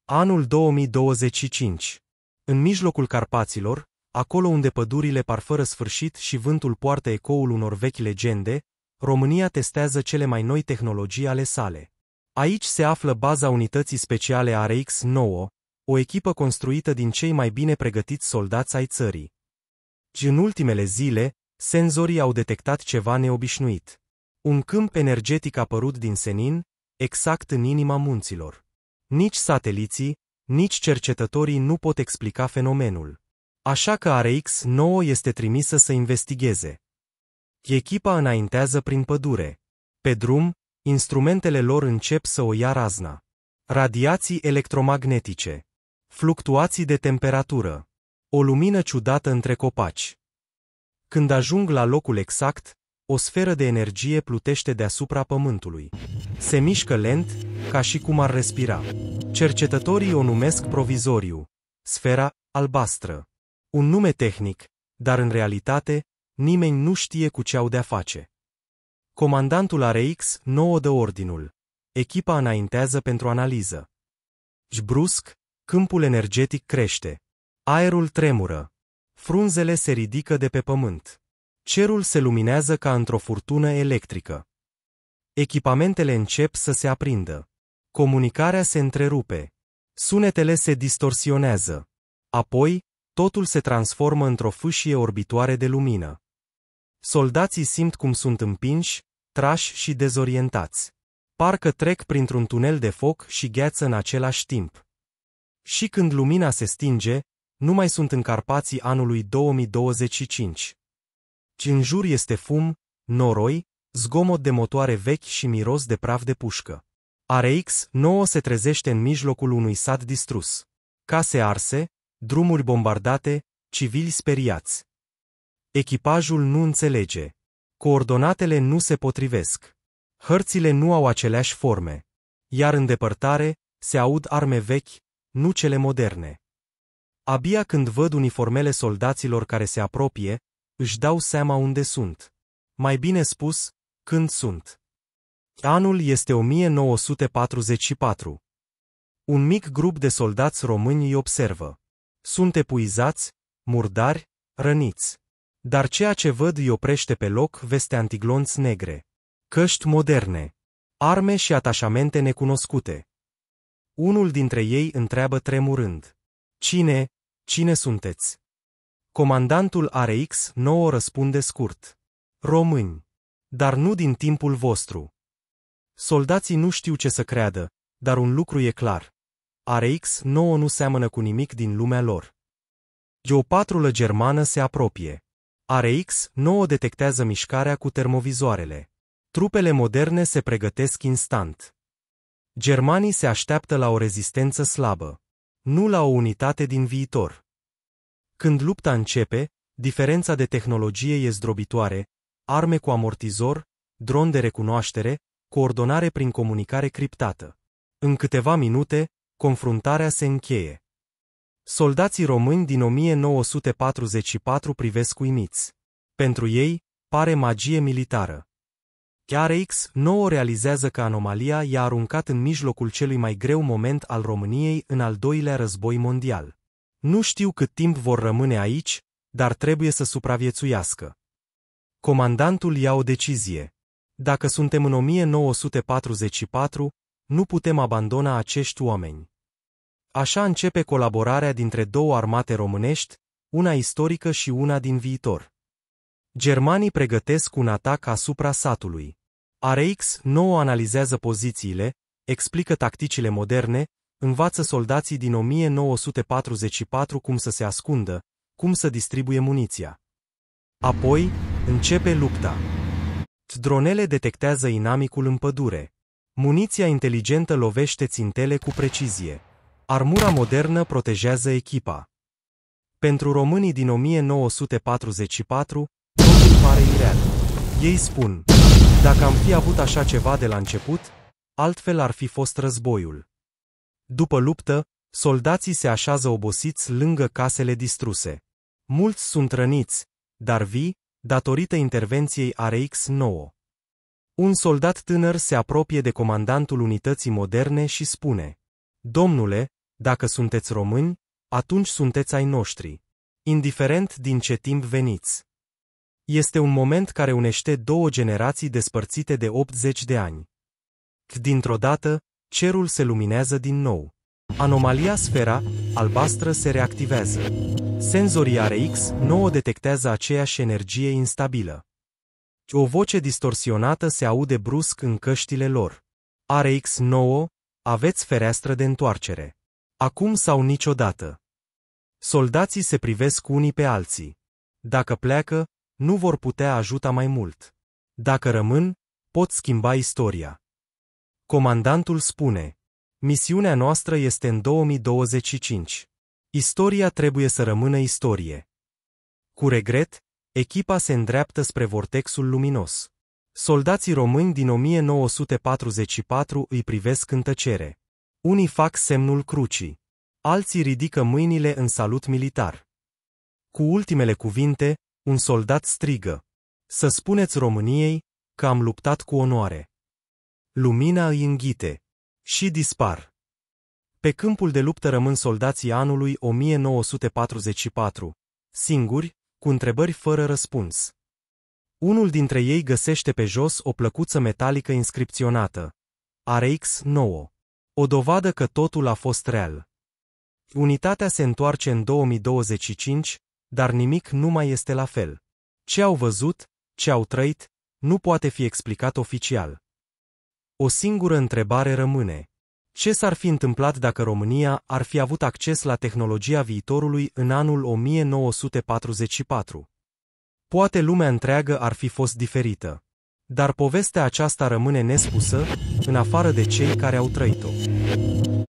Anul 2025. În mijlocul Carpaților, acolo unde pădurile par fără sfârșit și vântul poartă ecoul unor vechi legende, România testează cele mai noi tehnologii ale sale. Aici se află baza unității speciale RX-9, o echipă construită din cei mai bine pregătiți soldați ai țării. Și în ultimele zile, senzorii au detectat ceva neobișnuit. Un câmp energetic apărut din senin, exact în inima munților. Nici sateliții, nici cercetătorii nu pot explica fenomenul. Așa că RX-9 este trimisă să investigheze. Echipa înaintează prin pădure. Pe drum, instrumentele lor încep să o ia razna. Radiații electromagnetice. Fluctuații de temperatură. O lumină ciudată între copaci. Când ajung la locul exact, o sferă de energie plutește deasupra pământului. Se mișcă lent, ca și cum ar respira. Cercetătorii o numesc provizoriu, sfera albastră. Un nume tehnic, dar în realitate, nimeni nu știe cu ce au de-a face. Comandantul RX-9 dă ordinul. Echipa înaintează pentru analiză. Brusc, câmpul energetic crește. Aerul tremură. Frunzele se ridică de pe pământ. Cerul se luminează ca într-o furtună electrică. Echipamentele încep să se aprindă. Comunicarea se întrerupe. Sunetele se distorsionează. Apoi, totul se transformă într-o fâșie orbitoare de lumină. Soldații simt cum sunt împinși, trași și dezorientați. Parcă trec printr-un tunel de foc și gheață în același timp. Și când lumina se stinge, nu mai sunt în Carpații anului 2025. Ci în jur este fum, noroi, zgomot de motoare vechi și miros de praf de pușcă. RX-9 se trezește în mijlocul unui sat distrus. Case arse, drumuri bombardate, civili speriați. Echipajul nu înțelege. Coordonatele nu se potrivesc. Hărțile nu au aceleași forme. Iar în depărtare, se aud arme vechi, nu cele moderne. Abia când văd uniformele soldaților care se apropie, își dau seama unde sunt. Mai bine spus, când sunt. Anul este 1944. Un mic grup de soldați români îi observă. Sunt epuizați, murdari, răniți. Dar ceea ce văd îi oprește pe loc veste antiglonți negre. Căști moderne. Arme și atașamente necunoscute. Unul dintre ei întreabă tremurând. Cine sunteți? Comandantul RX-9 răspunde scurt. Români. Dar nu din timpul vostru. Soldații nu știu ce să creadă, dar un lucru e clar. RX-9 nu seamănă cu nimic din lumea lor. O patrulă germană se apropie. RX-9 detectează mișcarea cu termovizoarele. Trupele moderne se pregătesc instant. Germanii se așteaptă la o rezistență slabă, nu la o unitate din viitor. Când lupta începe, diferența de tehnologie e zdrobitoare, arme cu amortizor, dron de recunoaștere, coordonare prin comunicare criptată. În câteva minute, confruntarea se încheie. Soldații români din 1944 privesc uimiți. Pentru ei, pare magie militară. RX-9 realizează că anomalia i-a aruncat în mijlocul celui mai greu moment al României în al doilea război mondial. Nu știu cât timp vor rămâne aici, dar trebuie să supraviețuiască. Comandantul ia o decizie. Dacă suntem în 1944, nu putem abandona acești oameni. Așa începe colaborarea dintre două armate românești, una istorică și una din viitor. Germanii pregătesc un atac asupra satului. RX-9 analizează pozițiile, explică tacticile moderne, învață soldații din 1944 cum să se ascundă, cum să distribuie muniția. Apoi, începe lupta. Dronele detectează inamicul în pădure. Muniția inteligentă lovește țintele cu precizie. Armura modernă protejează echipa. Pentru românii din 1944, totul pare ireal. Ei spun, dacă am fi avut așa ceva de la început, altfel ar fi fost războiul. După luptă, soldații se așează obosiți lângă casele distruse. Mulți sunt răniți, dar vii, datorită intervenției RX-9. Un soldat tânăr se apropie de comandantul unității moderne și spune: Domnule, Dacă sunteți români, atunci sunteți ai noștri. Indiferent din ce timp veniți. Este un moment care unește două generații despărțite de 80 de ani. Dintr-o dată, cerul se luminează din nou. Anomalia Sfera albastră se reactivează. Senzorii RX-9 detectează aceeași energie instabilă. O voce distorsionată se aude brusc în căștile lor. RX-9, aveți fereastră de întoarcere. Acum sau niciodată. Soldații se privesc unii pe alții. Dacă pleacă, nu vor putea ajuta mai mult. Dacă rămân, pot schimba istoria. Comandantul spune: misiunea noastră este în 2025. Istoria trebuie să rămână istorie. Cu regret, echipa se îndreaptă spre vortexul luminos. Soldații români din 1944 îi privesc în tăcere. Unii fac semnul crucii. Alții ridică mâinile în salut militar. Cu ultimele cuvinte, un soldat strigă: să spuneți României că am luptat cu onoare. Lumina îi înghite. Și dispar. Pe câmpul de luptă rămân soldații anului 1944, singuri, cu întrebări fără răspuns. Unul dintre ei găsește pe jos o plăcuță metalică inscripționată: RX-9. O dovadă că totul a fost real. Unitatea se întoarce în 2025, dar nimic nu mai este la fel. Ce au văzut, ce au trăit, nu poate fi explicat oficial. O singură întrebare rămâne: ce s-ar fi întâmplat dacă România ar fi avut acces la tehnologia viitorului în anul 1944? Poate lumea întreagă ar fi fost diferită. Dar povestea aceasta rămâne nespusă, în afară de cei care au trăit-o.